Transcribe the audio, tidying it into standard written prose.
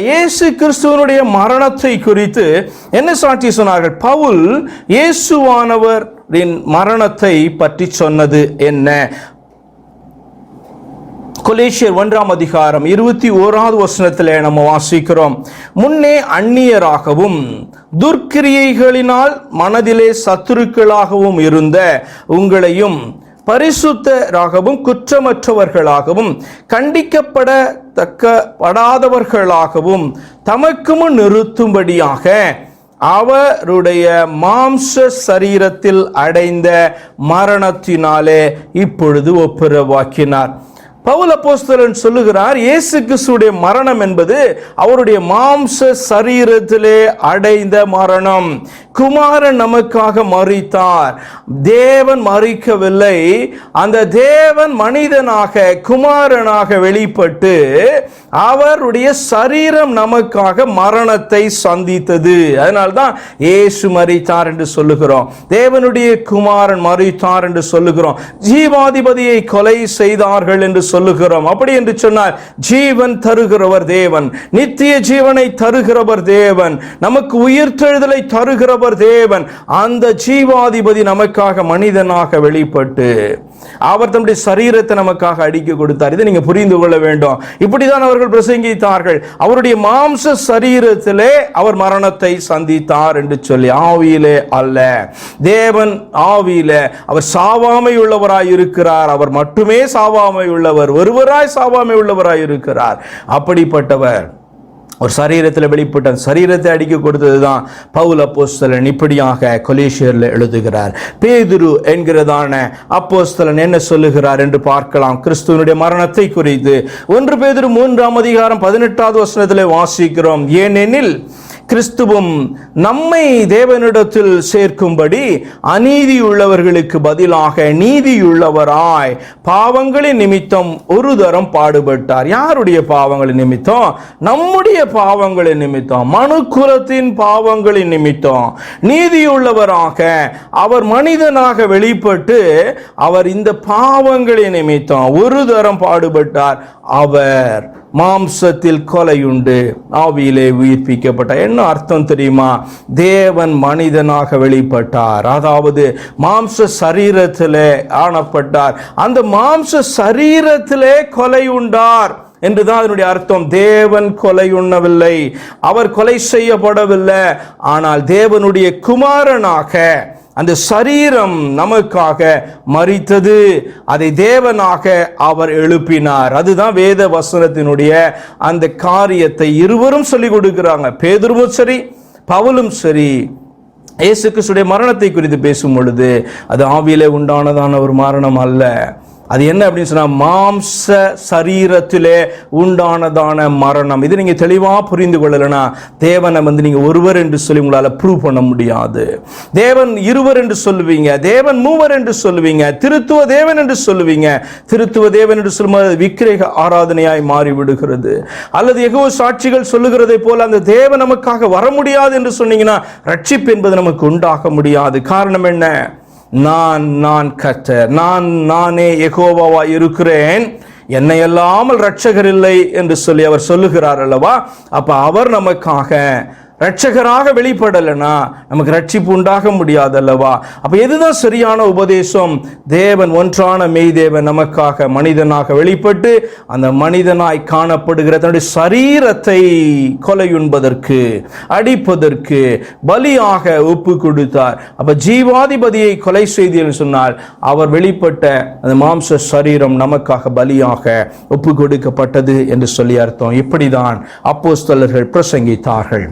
இயேசு கிறிஸ்துவனுடைய மரணத்தை குறித்து என்ன சாட்சி சொன்னார்கள்? பவுல் இயேசுவானவரின் மரணத்தை பற்றி சொன்னது என்ன? கொலேசியர் 1:21 நம்ம வாசிக்கிறோம். முன்னே அந்நியராகவும் துர்க்கிரியைகளினால் மனதிலே சத்துருக்களாகவும் இருந்த உங்களையும் பரிசுத்தராகவும் குற்றமற்றவர்களாகவும் கண்டிக்கப்படாதவர்களாகவும் தமக்கு முன் நிறுத்தும்படியாக அவருடைய மாம்ச சரீரத்தில் அடைந்த மரணத்தினாலே இப்பொழுது ஒப்புரவாக்கினார். பவுல் அப்போஸ்தலன் சொல்லுகிறார், இயேசு கிறிஸ்துவுடைய மரணம் என்பது அவருடைய மாம்ச சரீரத்திலே அடைந்த மரணம். குமாரன் நமக்காக மரித்தார். தேவன் மரிக்கவில்லை. அந்த தேவன் மனிதனாக குமாரனாக வெளிப்பட்டு அவருடைய சரீரம் நமக்காக மரணத்தை சந்தித்தது. அதனால்தான் இயேசு மரித்தார் என்று சொல்லுகிறோம். தேவனுடைய குமாரன் மரித்தார் என்று சொல்லுகிறோம். ஜீவாதிபதியை கொலை செய்தார்கள் என்று சொல்லுகிறோம். அப்படி என்று சொன்னால் ஜீவன் தருகிறவர் தேவன், நித்திய ஜீவனை தருகிறவர் தேவன், நமக்கு உயிர்த்தெழுதலை தருகிறவர் தேவன். அந்த ஜீவாதிபதி நமக்காக மனிதனாக வெளிப்பட்டு அவர் தம்முடைய சரீரத்தை நமக்காக அடிக்க கொடுத்தார். இதை நீங்க புரிந்து கொள்ள வேண்டும். இப்படிதான் அவர்கள் பிரசங்கித்தார்கள். அவருடைய மாம்ச சரீரத்திலே அவர் மரணத்தை சந்தித்தார் என்று சொல்லி, ஆவியிலே அல்ல. தேவன் ஆவியிலே அவர் சாவாமை உள்ளவராய் இருக்கிறார். அவர் மட்டுமே சாவாமை உள்ளவர், ஒருவராய் சாவாமை உள்ளவராய் இருக்கிறார். அப்படிப்பட்டவர் ஒரு சரீரத்தில் வெளிப்பட்ட சரீரத்தை அடிக்க கொடுத்ததுதான் பவுல் அப்போஸ்தலன் இப்படியாக கொலேசியர்ல எழுதுகிறார். பேதுரு என்கிறதான அப்போஸ்தலன் என்ன சொல்லுகிறார் என்று பார்க்கலாம். கிறிஸ்துவனுடைய மரணத்தை குறித்து 1 பேதுரு 3:18 வாசிக்கிறோம். ஏனெனில் கிறிஸ்துவும் நம்மை தேவனிடத்தில் சேர்க்கும்படி அநீதி உள்ளவர்களுக்கு பதிலாக நீதியுள்ளவராய் பாவங்களின் நிமித்தம் ஒரு தரம் பாடுபட்டார். யாருடைய பாவங்களின் நிமித்தம்? நம்முடைய பாவங்களின் நிமித்தம், மனுக்குலத்தின் பாவங்களின் நிமித்தம். நீதியுள்ளவராக அவர் மனிதனாக வெளிப்பட்டு அவர் இந்த பாவங்களின் நிமித்தம் ஒரு தரம் பாடுபட்டார். அவர் மாம்சத்தில் கொலையுண்டு ஆவியிலே உயிர்ப்பிக்கப்பட்டார். என்ன அர்த்தம் தெரியுமா? தேவன் மனிதனாக வெளிப்பட்டார், அதாவது மாம்ச சரீரத்திலே ஆனப்பட்டார். அந்த மாம்ச சரீரத்திலே கொலை உண்டார் என்றுதான் அதனுடைய அர்த்தம். தேவன் கொலை உண்ணவில்லை, அவர் கொலை செய்யப்படவில்லை. ஆனால் தேவனுடைய குமாரனாக அந்த சரீரம் நமக்காக மரித்தது. அதை தேவனாக அவர் எழுப்பினார். அதுதான் வேத வசனத்தினுடைய அந்த காரியத்தை இருவரும் சொல்லிக் கொடுக்கிறாங்க. பேதுருவும் சரி, பவுலும் சரி, இயேசு கிறிஸ்துவின் மரணத்தை குறித்து பேசும் பொழுது அது ஆவியிலே உண்டானதான ஒரு மரணம் அல்ல. அது என்ன அப்படின்னு சொன்னா, மாம்ச சரீரத்திலே உண்டானதான மரணம். இது நீங்க தெளிவா புரிந்து கொள்ளலனா தேவனை நீங்க ஒருவர் என்று சொல்லி உங்களால ப்ரூவ் பண்ண முடியாது. தேவன் இருவர் என்று சொல்லுவீங்க, தேவன் மூவர் என்று சொல்லுவீங்க, திருத்துவ தேவன் என்று சொல்லுவீங்க. திருத்துவ தேவன் என்று சொல்லும்போது விக்கிரக ஆராதனையாய் மாறிவிடுகிறது. அல்லது யெகோவா சாட்சிகள் சொல்லுகிறதை போல அந்த தேவன் நமக்காக வர முடியாது என்று சொன்னீங்கன்னா ரட்சிப்பு என்பது நமக்கு உண்டாக முடியாது. காரணம் என்ன? நான் கர்த்தர், நானே யெகோவாவா இருக்கிறேன், என்னை அல்லாமல் ரட்சகர் இல்லை என்று சொல்லி அவர் சொல்லுகிறார் அல்லவா? அப்ப அவர் நமக்காக ரட்சகராக வெளிப்படலைன்னா நமக்கு ரட்சிப்பு உண்டாக முடியாது அல்லவா? அப்ப எதுதான் சரியான உபதேசம்? தேவன் ஒன்றான மெய் தேவன் நமக்காக மனிதனாக வெளிப்பட்டு அந்த மனிதனாய் காணப்படுகிற தன்னுடைய சரீரத்தை கொலையுண்பதற்கு, அடிப்பதற்கு பலியாக ஒப்பு கொடுத்தார். அப்ப ஜீவாதிபதியை கொலை செய்தீர்கள் சொன்னால் அவர் வெளிப்பட்ட அந்த மாம்ச சரீரம் நமக்காக பலியாக ஒப்பு கொடுக்கப்பட்டது என்று சொல்லி அர்த்தம். இப்படிதான் அப்போஸ்தலர்கள் பிரசங்கித்தார்கள்.